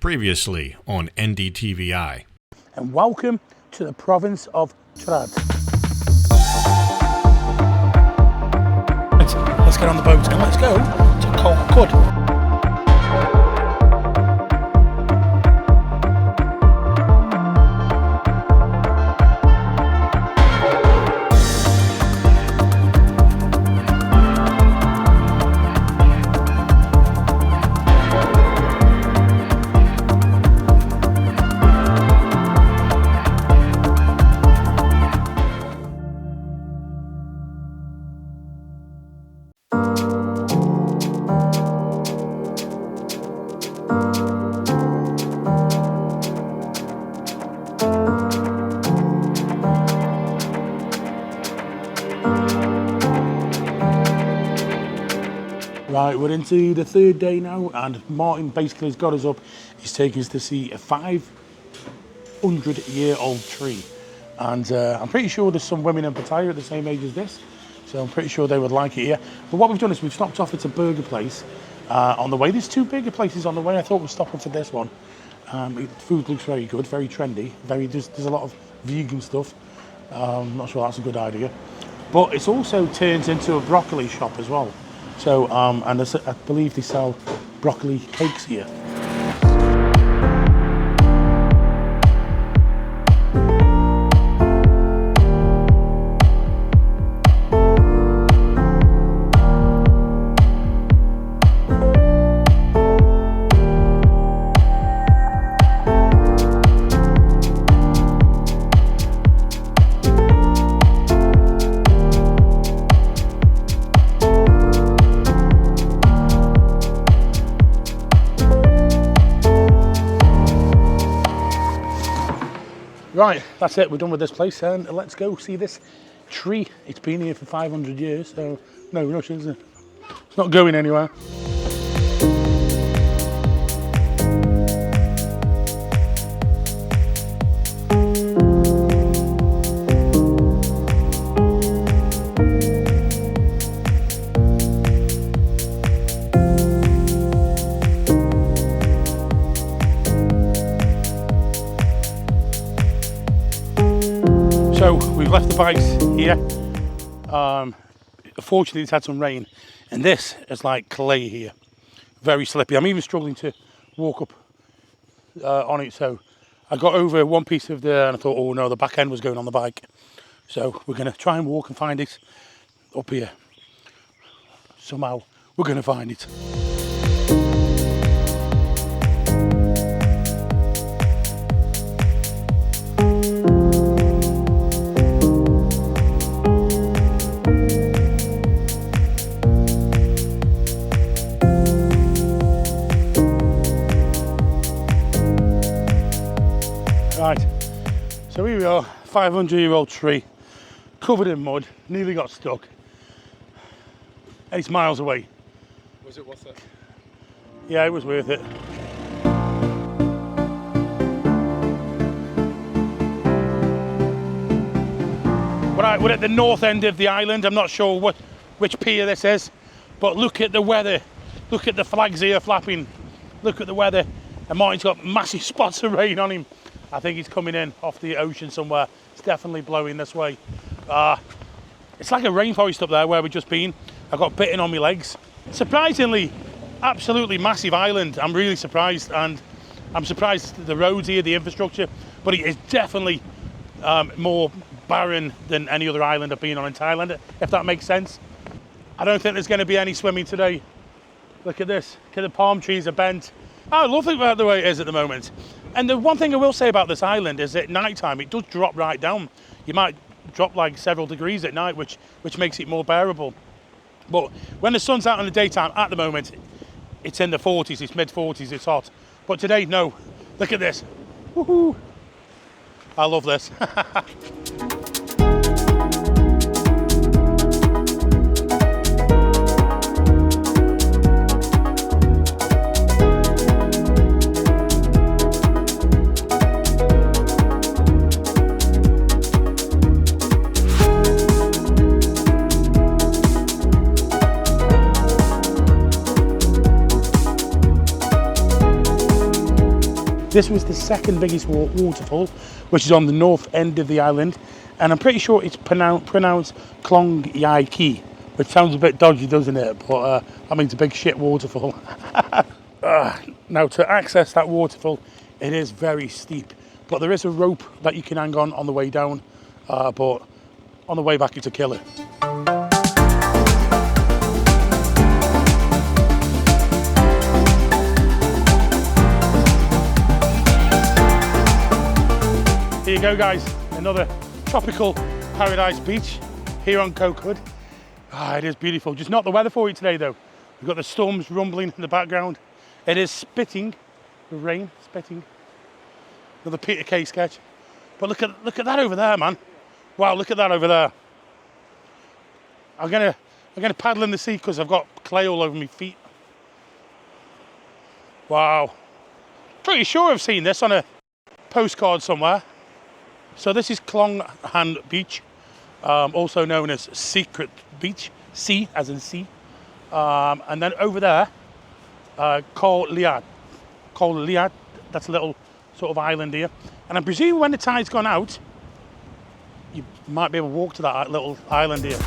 Previously on NDTVi. And welcome to the province of Trad. Let's get on the boat and let's go to Kood. Right, we're into the third day now, and Martin basically has got us up. He's taking us to see a 500-year-old tree. And I'm pretty sure there's some women in Pattaya at the same age as this, so I'm pretty sure they would like it here. But what we've done is we've stopped off at a burger place on the way. There's two burger places on the way. I thought we'd stop off for this one. The food looks very good, very trendy. There's a lot of vegan stuff. I'm not sure that's a good idea. But it also turns into a broccoli shop as well. So, and I believe they sell broccoli cakes here. Right, that's it, we're done with this place, and let's go see this tree. It's been here for 500 years, so no rush, is it? It's not going anywhere. So we've left the bikes here. Unfortunately, it's had some rain, and this is like clay here, very slippy. I'm even struggling to walk up on it. So I got over one piece of there, and I thought, oh no, the back end was going on the bike. So we're going to try and walk and find it up here. Somehow we're going to find it. Right, so here we are, 500-year-old tree, covered in mud, nearly got stuck. 8 miles away. Was it worth it? Yeah, it was worth it. Right, we're at the north end of the island. I'm not sure which pier this is, but look at the weather. Look at the flags here flapping. Look at the weather. And Martin's got massive spots of rain on him. I think he's coming in off the ocean somewhere. It's definitely blowing this way. It's like a rainforest up there where we've just been. I got bitten on my legs. Surprisingly, absolutely massive island. I'm really surprised, and I'm surprised at the roads here, the infrastructure, but it is definitely more barren than any other island I've been on in Thailand, if that makes sense. I don't think there's going to be any swimming today. Look at this. Look at the palm trees are bent. I love it about the way it is at the moment. And the one thing I will say about this island is at night time it does drop right down. You might drop like several degrees at night, which makes it more bearable. But when the sun's out in the daytime, at the moment, it's in the 40s, it's mid-40s, it's hot. But today, no. Look at this. Woohoo! I love this. This was the second biggest waterfall, which is on the north end of the island, and I'm pretty sure it's pronounced Klong Yai Ki, which sounds a bit dodgy, doesn't it? But I mean, it's a big shit waterfall. Now, to access that waterfall, it is very steep, but there is a rope that you can hang on the way down, but on the way back it's a killer. Here you go, guys, another tropical paradise beach here on Kood. It is beautiful, just not the weather for you today though. We've got the storms rumbling in the background. It is spitting, the rain spitting. Another Peter Kay sketch. But look at that over there, man. Wow, look at that over there. I'm gonna paddle in the sea because I've got clay all over my feet. Wow. Pretty sure I've seen this on a postcard somewhere. So this is Klong Han Beach, also known as Secret Beach, sea as in sea. And then over there, Koh Liat, that's a little sort of island here. And I'm presuming when the tide's gone out, you might be able to walk to that little island here.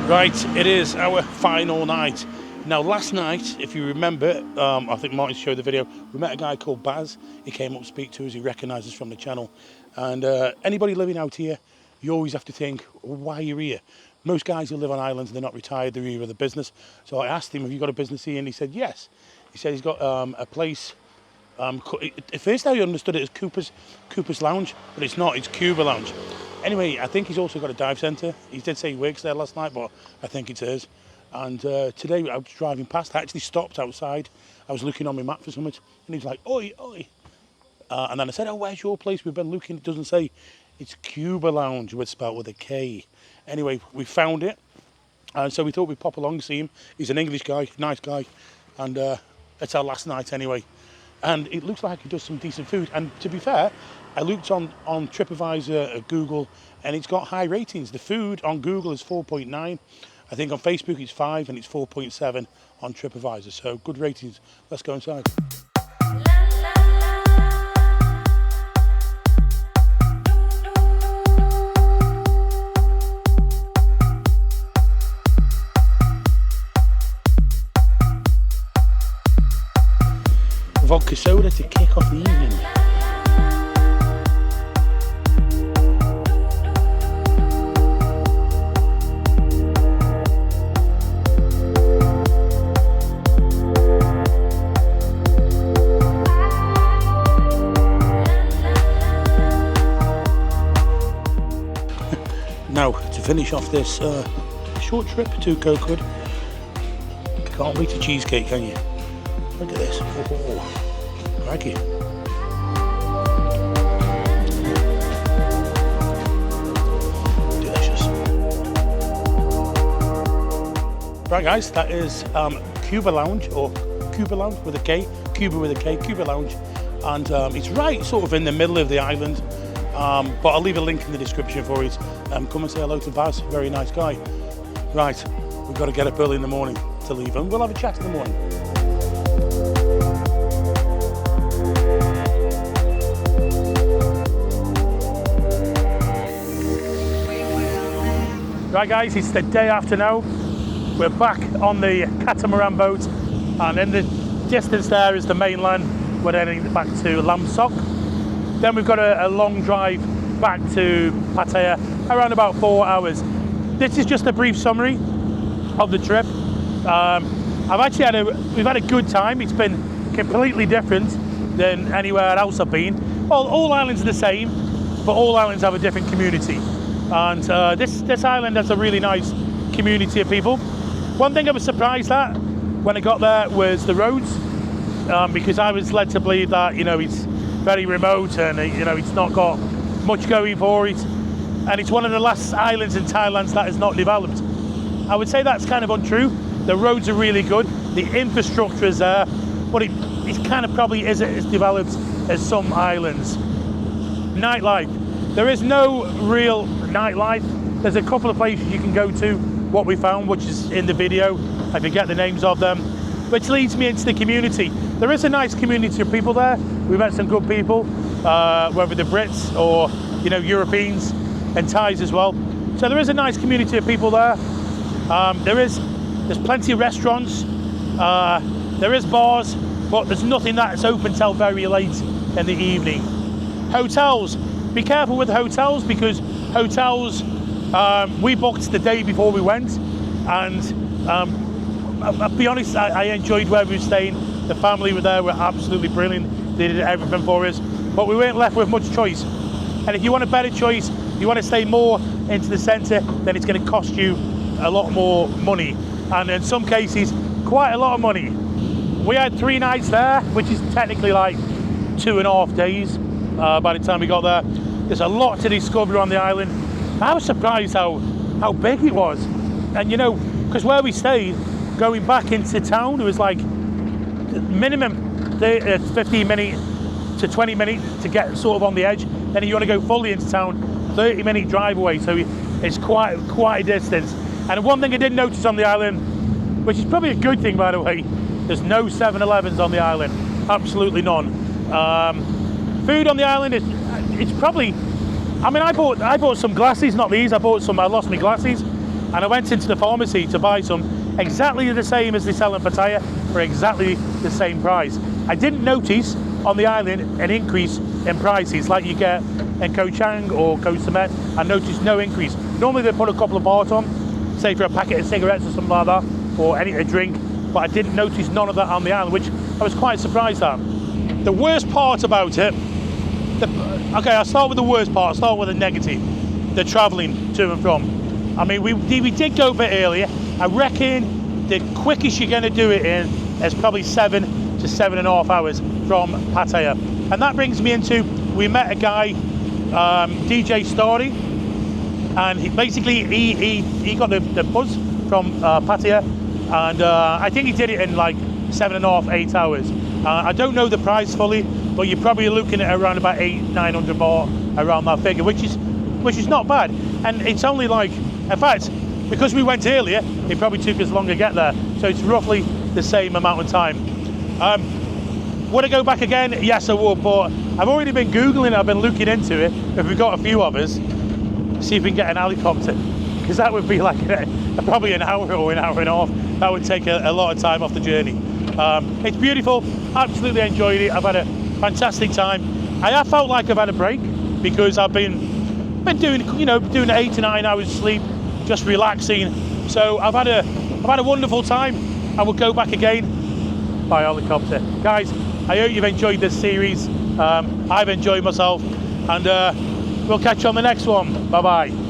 Right, it is our final night. Now, last night, if you remember, I think Martin showed the video, we met a guy called Baz. He came up to speak to us, he recognised us from the channel. And anybody living out here, you always have to think, why are you here? Most guys who live on islands, they're not retired, they're here with a business. So I asked him, have you got a business here? And he said, yes. He said he's got a place. At first I understood it as Cooper's Lounge, but it's not, it's Kuba Lounge. Anyway, I think he's also got a dive centre. He did say he works there last night, but I think it's his. And today I was driving past, I actually stopped outside. I was looking on my map for something, and he was like, oi, oi. And then I said, oh, where's your place? We've been looking, it doesn't say. It's Kuba Lounge, it's spelled with a K. Anyway, we found it. And so we thought we'd pop along, see him. He's an English guy, nice guy. And it's our last night anyway. And it looks like he does some decent food. And to be fair, I looked on TripAdvisor, Google, and it's got high ratings. The food on Google is 4.9. I think on Facebook it's 5 and it's 4.7 on TripAdvisor. So good ratings. Let's go inside. Vodka soda to kick off the evening. Now, to finish off this short trip to Kood, can't wait to cheesecake, can you? Look at this. Oh, crikey. Delicious. Right, guys, that is Kuba Lounge, or Kuba Lounge with a K. Kuba with a K, Kuba Lounge. And it's right sort of in the middle of the island. But I'll leave a link in the description for it. Come and say hello to Baz, very nice guy. Right, we've got to get up early in the morning to leave, and we'll have a chat in the morning. Right, guys, it's the day after now. We're back on the catamaran boat, and in the distance there is the mainland. We're heading back to Lamsok. Then we've got a long drive back to Pattaya, around about 4 hours. This is just a brief summary of the trip. We've had a good time. It's been completely different than anywhere else I've been. All islands are the same, but all islands have a different community. And this island has a really nice community of people. One thing I was surprised at when I got there was the roads, because I was led to believe that, you know, it's very remote, and you know, it's not got much going for it, and it's one of the last islands in Thailand that is not developed. I would say that's kind of untrue. The roads are really good, the infrastructure is there, but it kind of probably isn't as developed as some islands. Nightlife. There is no real nightlife. There's a couple of places you can go to, what we found, which is in the video. I forget the names of them, which leads me into the community. There is a nice community of people there. We met some good people, whether they're Brits or, you know, Europeans and Thais as well. So there is a nice community of people there. There's plenty of restaurants. There is bars, but there's nothing that's open till very late in the evening. Hotels. Be careful with hotels, because hotels, we booked the day before we went, and I'll be honest, I enjoyed where we were staying. The family were there, were absolutely brilliant. They did everything for us, but we weren't left with much choice. And if you want a better choice, you want to stay more into the centre, then it's going to cost you a lot more money, and in some cases, quite a lot of money. We had 3 nights there, which is technically like 2.5 days by the time we got there. There's a lot to discover on the island. I was surprised how big it was. And you know, because where we stayed, going back into town, it was like minimum 15 minutes to 20 minutes to get sort of on the edge. Then if you want to go fully into town, 30-minute drive away, so it's quite a distance. And one thing I did notice on the island, which is probably a good thing, by the way, there's no 7-Elevens on the island, absolutely none. Food on the island it's probably, I mean, I bought some glasses, not these, I lost my glasses, and I went into the pharmacy to buy some, exactly the same as they sell in Pattaya, for exactly the same price. I didn't notice on the island an increase in prices like you get in Koh Chang or Koh Samet. I noticed no increase. Normally they put a couple of baht on, say for a packet of cigarettes or something like that, or a drink, but I didn't notice none of that on the island, which I was quite surprised at. The worst part about it, okay, I'll start with the worst part, I'll start with the negative, the travelling to and from. I mean, we did go a bit earlier. I reckon the quickest you're going to do it in is probably 7 to 7.5 hours from Pattaya. And that brings me into, we met a guy, DJ Story, and he got the bus from Pattaya, and I think he did it in like 7.5, 8 hours. I don't know the price fully, but you're probably looking at around about 800-900 baht, around that figure, which is not bad. And it's only like, in fact, because we went earlier, it probably took us longer to get there, so it's roughly the same amount of time. Would I go back again? Yes, I would, but I've already been Googling, I've been looking into it. If we've got a few of us, see if we can get an helicopter, because that would be like probably an hour or an hour and a half. That would take a lot of time off the journey. It's beautiful, absolutely enjoyed it. I've had a fantastic time. I have felt like I've had a break, because I've been doing, you know, doing 8 to 9 hours sleep, just relaxing. So I've had a wonderful time. I will go back again by helicopter. Guys, I hope you've enjoyed this series. I've enjoyed myself, and we'll catch you on the next one. Bye bye.